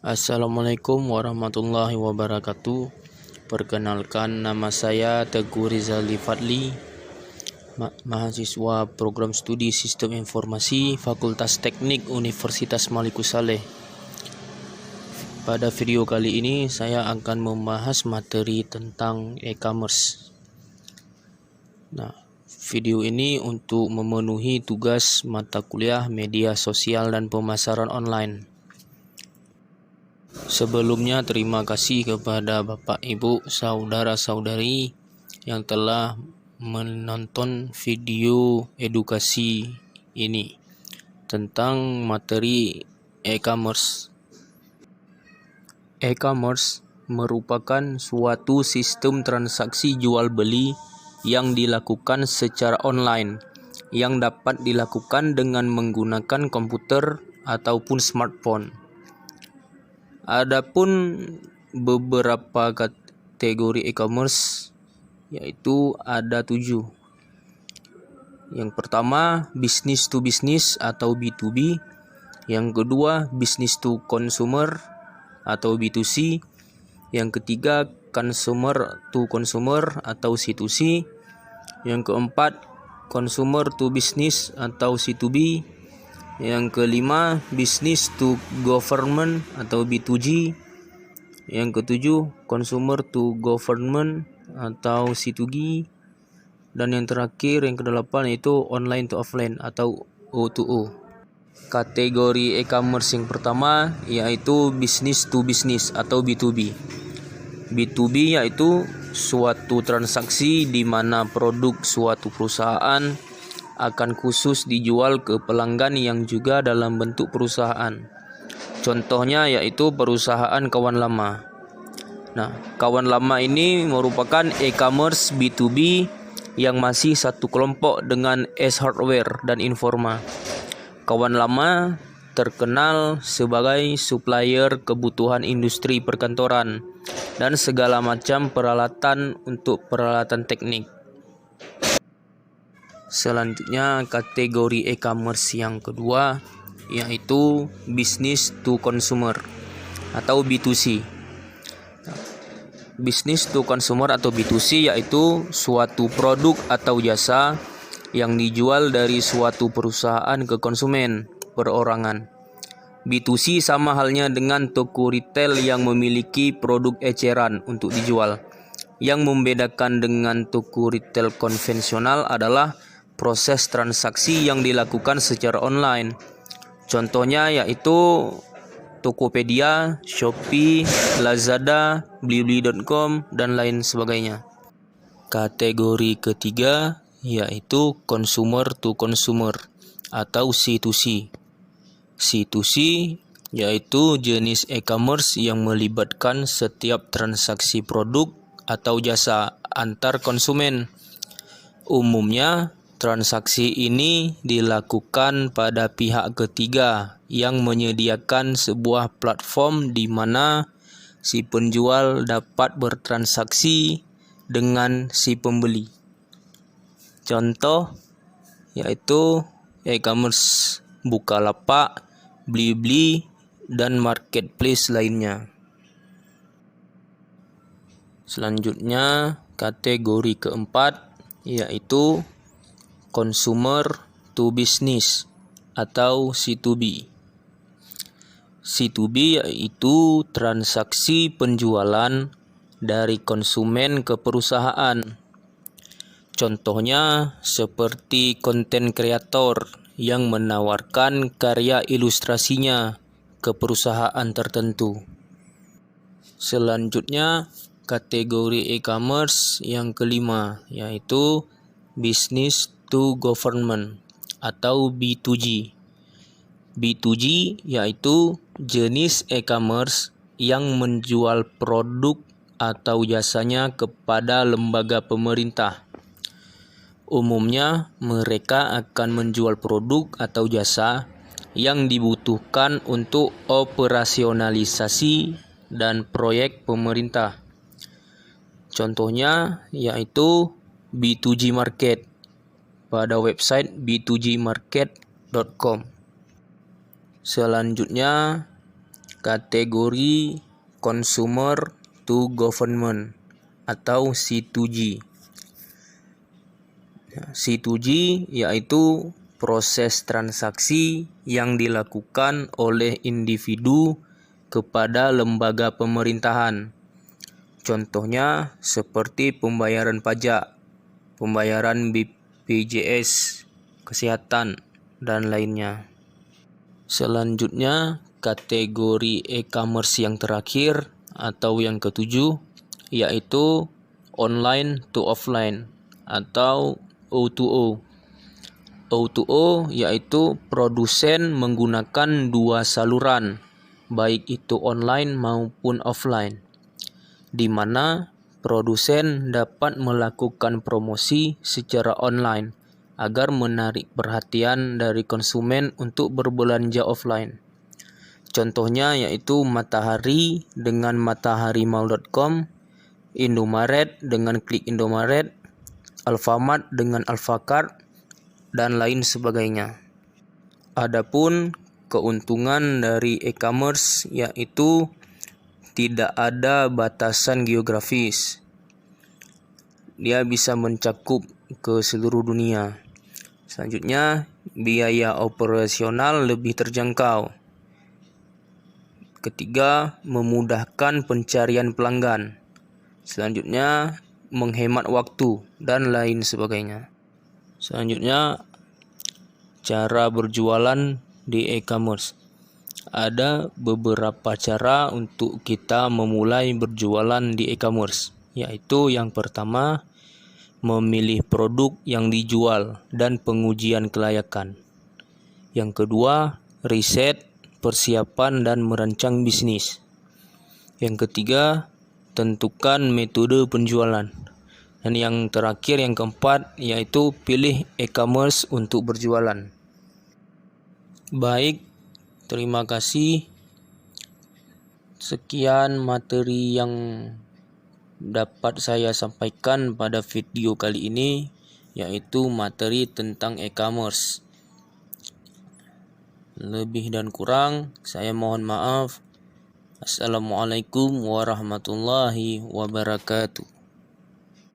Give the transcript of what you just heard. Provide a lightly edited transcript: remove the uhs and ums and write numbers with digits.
Assalamualaikum warahmatullahi wabarakatuh. Perkenalkan, nama saya Teguh Rizali Fadli, mahasiswa Program Studi Sistem Informasi Fakultas Teknik Universitas Malikus Saleh. Pada video kali ini saya akan membahas materi tentang e-commerce. Video ini untuk memenuhi tugas mata kuliah media sosial dan pemasaran online. Sebelumnya terima kasih kepada Bapak, Ibu, saudara-saudari yang telah menonton video edukasi ini tentang materi e-commerce. E-commerce merupakan suatu sistem transaksi jual beli yang dilakukan secara online yang dapat dilakukan dengan menggunakan komputer ataupun smartphone. Adapun beberapa kategori e-commerce yaitu ada 7. Yang pertama, business to business atau B2B. Yang kedua, business to consumer atau B2C. Yang ketiga, consumer to consumer atau C2C. Yang keempat, consumer to business atau C2B. Yang kelima, business to government atau B2G. Yang ketujuh, consumer to government atau C2G. Dan yang terakhir, yang kedelapan, yaitu online to offline atau O2O. Kategori e-commerce yang pertama yaitu business to business atau B2B. B2B yaitu suatu transaksi di mana produk suatu perusahaan akan khusus dijual ke pelanggan yang juga dalam bentuk perusahaan. Contohnya yaitu perusahaan kawan lama. Kawan lama ini merupakan e-commerce B2B yang masih satu kelompok dengan S Hardware dan Informa. Kawan lama terkenal sebagai supplier kebutuhan industri perkantoran dan segala macam peralatan untuk peralatan teknik. Selanjutnya, kategori e-commerce yang kedua yaitu business to consumer atau B2C. Business to consumer atau B2C yaitu suatu produk atau jasa yang dijual dari suatu perusahaan ke konsumen perorangan. B2C sama halnya dengan toko retail yang memiliki produk eceran untuk dijual. Yang membedakan dengan toko retail konvensional adalah proses transaksi yang dilakukan secara online. Contohnya yaitu Tokopedia, Shopee, Lazada, Blibli.com, dan lain sebagainya. Kategori ketiga yaitu consumer to consumer atau C2C. C2C yaitu jenis e-commerce yang melibatkan setiap transaksi produk atau jasa antar konsumen. Umumnya, transaksi ini dilakukan pada pihak ketiga yang menyediakan sebuah platform di mana si penjual dapat bertransaksi dengan si pembeli. Contoh yaitu e-commerce Bukalapak, Blibli, dan marketplace lainnya. Selanjutnya, kategori keempat yaitu consumer to business atau C2B. C2B yaitu transaksi penjualan dari konsumen ke perusahaan. Contohnya seperti konten kreator yang menawarkan karya ilustrasinya ke perusahaan tertentu. Selanjutnya, kategori e-commerce yang kelima yaitu business to government atau B2G. B2G yaitu jenis e-commerce yang menjual produk atau jasanya kepada lembaga pemerintah. Umumnya, mereka akan menjual produk atau jasa yang dibutuhkan untuk operasionalisasi dan proyek pemerintah. Contohnya yaitu B2G Market pada website b2gmarket.com. Selanjutnya, kategori consumer to government atau C2G. C2G yaitu proses transaksi yang dilakukan oleh individu kepada lembaga pemerintahan. Contohnya seperti pembayaran pajak, pembayaran BPJS, kesehatan, dan lainnya. Selanjutnya, kategori e-commerce yang terakhir atau yang ketujuh yaitu online to offline atau O2O. O2O yaitu produsen menggunakan dua saluran, baik itu online maupun offline, di mana produsen dapat melakukan promosi secara online agar menarik perhatian dari konsumen untuk berbelanja offline. Contohnya yaitu Matahari dengan mataharimall.com, Indomaret dengan Klik Indomaret, Alfamart dengan Alfacart, dan lain sebagainya. Adapun keuntungan dari e-commerce yaitu tidak ada batasan geografis. Dia bisa mencakup ke seluruh dunia. Selanjutnya, biaya operasional lebih terjangkau. Ketiga, memudahkan pencarian pelanggan. Selanjutnya, menghemat waktu dan lain sebagainya. Selanjutnya, cara berjualan di e-commerce. Ada beberapa cara untuk kita memulai berjualan di e-commerce, yaitu yang pertama, memilih produk yang dijual dan pengujian kelayakan. Yang kedua, riset, persiapan, dan merancang bisnis. Yang ketiga, tentukan metode penjualan. Dan yang terakhir, yang keempat, yaitu pilih e-commerce untuk berjualan. Baik, terima kasih. Sekian materi yang dapat saya sampaikan pada video kali ini, yaitu materi tentang e-commerce. Lebih dan kurang, saya mohon maaf. Assalamualaikum warahmatullahi wabarakatuh.